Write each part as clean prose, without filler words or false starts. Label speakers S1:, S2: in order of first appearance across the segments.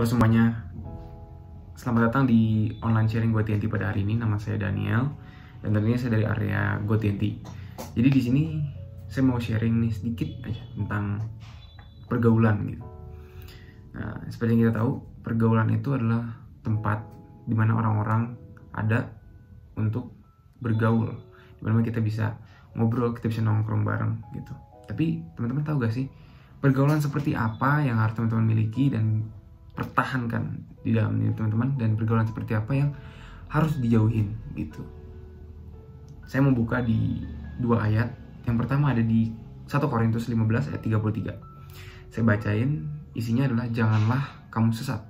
S1: Halo semuanya, selamat datang di online sharing GoTNT pada hari ini. Nama saya Daniel dan tentunya saya dari area GoTNT. Jadi di sini saya mau sharing nih sedikit aja tentang pergaulan gitu. Nah, seperti yang kita tahu, pergaulan itu adalah tempat di mana orang-orang ada untuk bergaul, di mana kita bisa ngobrol, kita bisa nongkrong bareng gitu. Tapi teman-teman tahu gak sih, pergaulan seperti apa yang harus teman-teman miliki dan pertahankan di dalam diri teman-teman, dan pergaulan seperti apa yang harus dijauhin gitu. Saya mau buka di dua ayat. Yang pertama ada di 1 Korintus 15 ayat 33. Saya bacain, isinya adalah janganlah kamu sesat.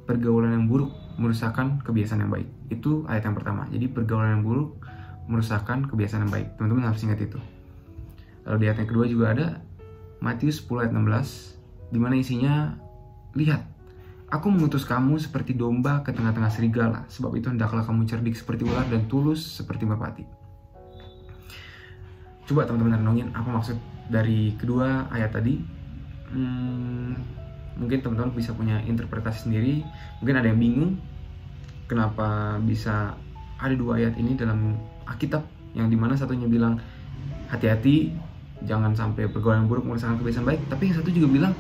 S1: Pergaulan yang buruk merusakkan kebiasaan yang baik. Itu ayat yang pertama. Jadi pergaulan yang buruk merusakkan kebiasaan yang baik. Teman-teman harus ingat itu. Lalu di ayat yang kedua juga ada Matius 10 ayat 16, di mana isinya, lihat, aku mengutus kamu seperti domba ke tengah-tengah serigala, sebab itu hendaklah kamu cerdik seperti ular dan tulus seperti merpati. Coba teman-teman renungin apa maksud dari kedua ayat tadi. Mungkin teman-teman bisa punya interpretasi sendiri. Mungkin ada yang bingung kenapa bisa ada dua ayat ini dalam Alkitab, yang dimana satunya bilang hati-hati, jangan sampai pergaulan buruk merusakkan kebiasaan baik, tapi yang satu juga bilang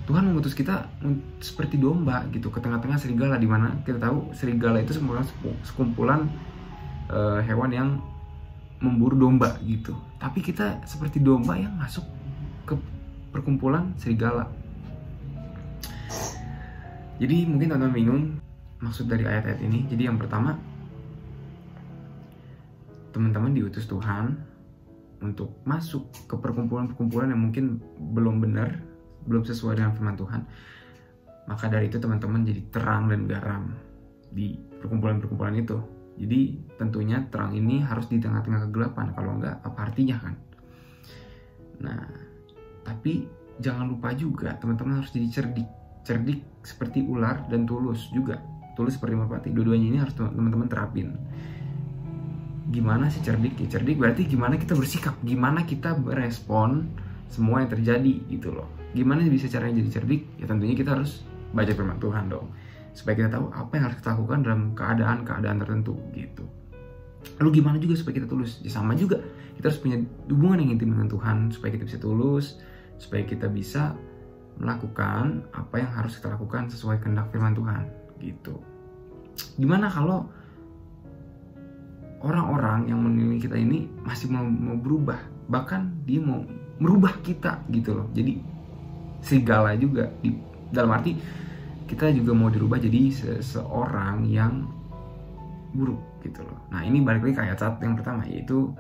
S1: Tuhan mengutus kita seperti domba gitu ke tengah-tengah serigala, di mana kita tahu serigala itu sekumpulan hewan yang memburu domba gitu. Tapi kita seperti domba yang masuk ke perkumpulan serigala. Jadi mungkin teman-teman bingung maksud dari ayat-ayat ini. Jadi yang pertama, teman-teman diutus Tuhan untuk masuk ke perkumpulan-perkumpulan yang mungkin belum benar, belum sesuai dengan firman Tuhan. Maka dari itu teman-teman jadi terang dan garam di perkumpulan-perkumpulan itu. Jadi tentunya terang ini harus di tengah-tengah kegelapan, kalau enggak apa artinya kan. Nah, tapi jangan lupa juga teman-teman harus jadi cerdik seperti ular dan tulus juga, tulus seperti merpati. Dua-duanya ini harus teman-teman terapin. Gimana sih cerdik? Ya, cerdik berarti gimana kita bersikap, gimana kita berespon semua yang terjadi gitu loh. Gimana bisa caranya jadi cerdik? Ya tentunya kita harus baca firman Tuhan dong, supaya kita tahu apa yang harus kita lakukan dalam keadaan-keadaan tertentu gitu. Lalu gimana juga supaya kita tulus? Ya sama juga, kita harus punya hubungan yang intim dengan Tuhan supaya kita bisa tulus, supaya kita bisa melakukan apa yang harus kita lakukan sesuai kehendak firman Tuhan gitu. Gimana kalau orang-orang yang menilai kita ini masih mau berubah, bahkan dia mau merubah kita gitu loh, jadi serigala juga, dalam arti kita juga mau dirubah jadi seseorang yang buruk gitu loh. Nah ini balik lagi ke ayat yang pertama, yaitu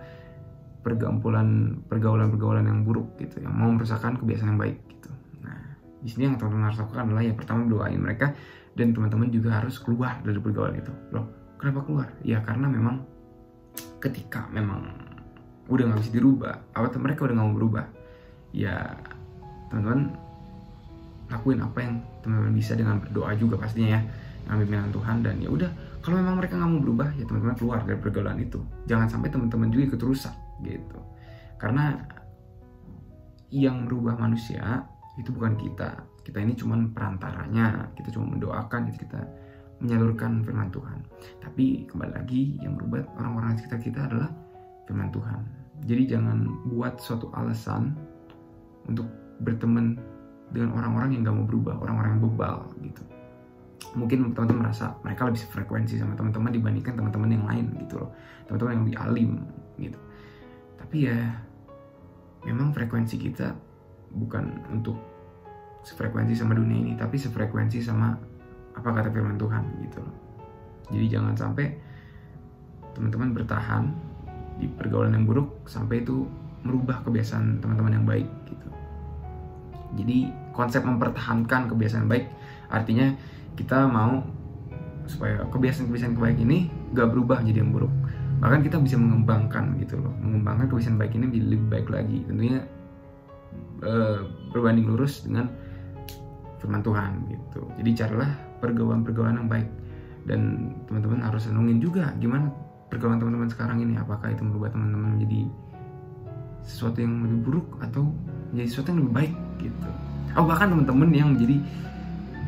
S1: pergaulan-pergaulan yang buruk gitu, yang mau merusakkan kebiasaan yang baik gitu. Nah di sini yang teman-teman harus lakukan adalah yang pertama doain mereka, dan teman-teman juga harus keluar dari pergaulan itu. Loh, kenapa keluar? Ya karena memang ketika memang udah nggak bisa dirubah, atau mereka udah nggak mau berubah, ya teman-teman lakuin apa yang teman-teman bisa dengan berdoa juga pastinya ya, ngambil bimbingan Tuhan. Dan ya udah, kalau memang mereka nggak mau berubah, ya teman-teman keluar dari pergaulan itu. Jangan sampai teman-teman juga ikut rusak gitu, karena yang merubah manusia itu bukan kita. Kita ini cuma perantaranya, kita cuma mendoakan, kita menyalurkan firman Tuhan. Tapi kembali lagi, yang merubah orang-orang sekitar kita adalah firman Tuhan. Jadi jangan buat suatu alasan untuk berteman dengan orang-orang yang gak mau berubah, orang-orang yang bebal gitu. Mungkin teman-teman merasa mereka lebih frekuensi sama teman-teman dibandingkan teman-teman yang lain gitu loh, teman-teman yang lebih alim gitu. Tapi ya memang frekuensi kita bukan untuk sefrekuensi sama dunia ini, tapi sefrekuensi sama apa kata firman Tuhan gitu loh. Jadi jangan sampai teman-teman bertahan di pergaulan yang buruk sampai itu merubah kebiasaan teman-teman yang baik gitu. Jadi konsep mempertahankan kebiasaan baik artinya kita mau supaya kebiasaan-kebiasaan baik ini gak berubah jadi yang buruk. Bahkan kita bisa mengembangkan gitu loh, mengembangkan kebiasaan baik ini menjadi lebih baik lagi. Tentunya berbanding lurus dengan firman Tuhan gitu. Jadi carilah pergaulan-pergaulan yang baik, dan teman-teman harus renungin juga gimana pergaulan teman-teman sekarang ini, apakah itu merubah teman-teman menjadi sesuatu yang lebih buruk atau menjadi sesuatu yang lebih baik gitu. Bahkan teman-teman yang menjadi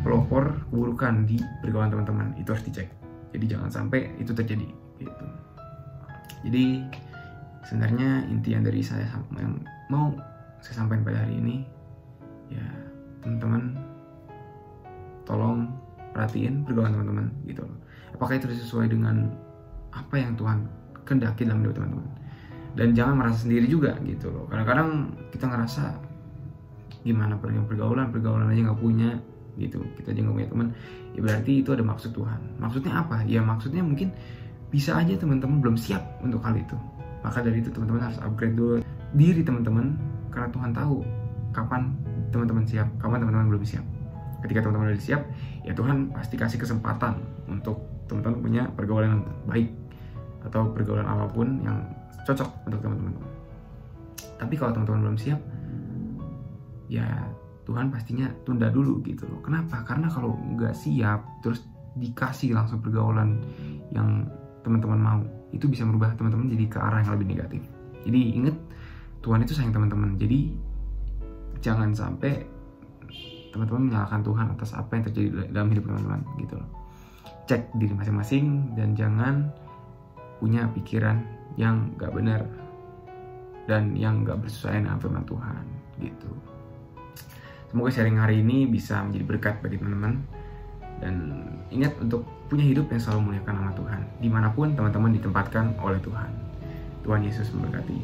S1: pelopor keburukan di pergaulan teman-teman. Itu harus dicek. Jadi jangan sampai itu terjadi gitu. Jadi sebenarnya intinya dari saya yang mau saya sampaikan pada hari ini, ya teman-teman tolong perhatiin pergaulan teman-teman gitu loh. Apakah itu sesuai dengan apa yang Tuhan kehendaki dalam hidup teman-teman. Dan jangan merasa sendiri juga gitu loh. Kadang-kadang kita ngerasa gimana pergaulan aja nggak punya gitu, kita aja nggak punya teman, ya berarti itu ada maksud Tuhan. Maksudnya apa? Ya maksudnya mungkin bisa aja teman-teman belum siap untuk hal itu. Maka dari itu teman-teman harus upgrade dulu diri teman-teman, karena Tuhan tahu kapan teman-teman siap, kapan teman-teman belum siap. Ketika teman-teman udah siap, ya Tuhan pasti kasih kesempatan untuk teman-teman punya pergaulan yang baik atau pergaulan apapun yang cocok untuk teman-teman. Tapi kalau teman-teman belum siap, ya Tuhan pastinya tunda dulu gitu loh. Kenapa? Karena kalau nggak siap terus dikasih langsung pergaulan yang teman-teman mau, itu bisa merubah teman-teman jadi ke arah yang lebih negatif. Jadi ingat, Tuhan itu sayang teman-teman. Jadi jangan sampai teman-teman menyalahkan Tuhan atas apa yang terjadi dalam hidup teman-teman gitu loh. Cek diri masing-masing dan jangan punya pikiran yang gak benar dan yang gak bersesuaian dengan firman Tuhan gitu. Semoga sharing hari ini bisa menjadi berkat bagi teman-teman, dan ingat untuk punya hidup yang selalu memuliakan nama Tuhan dimanapun teman-teman ditempatkan oleh Tuhan. Tuhan Yesus memberkati.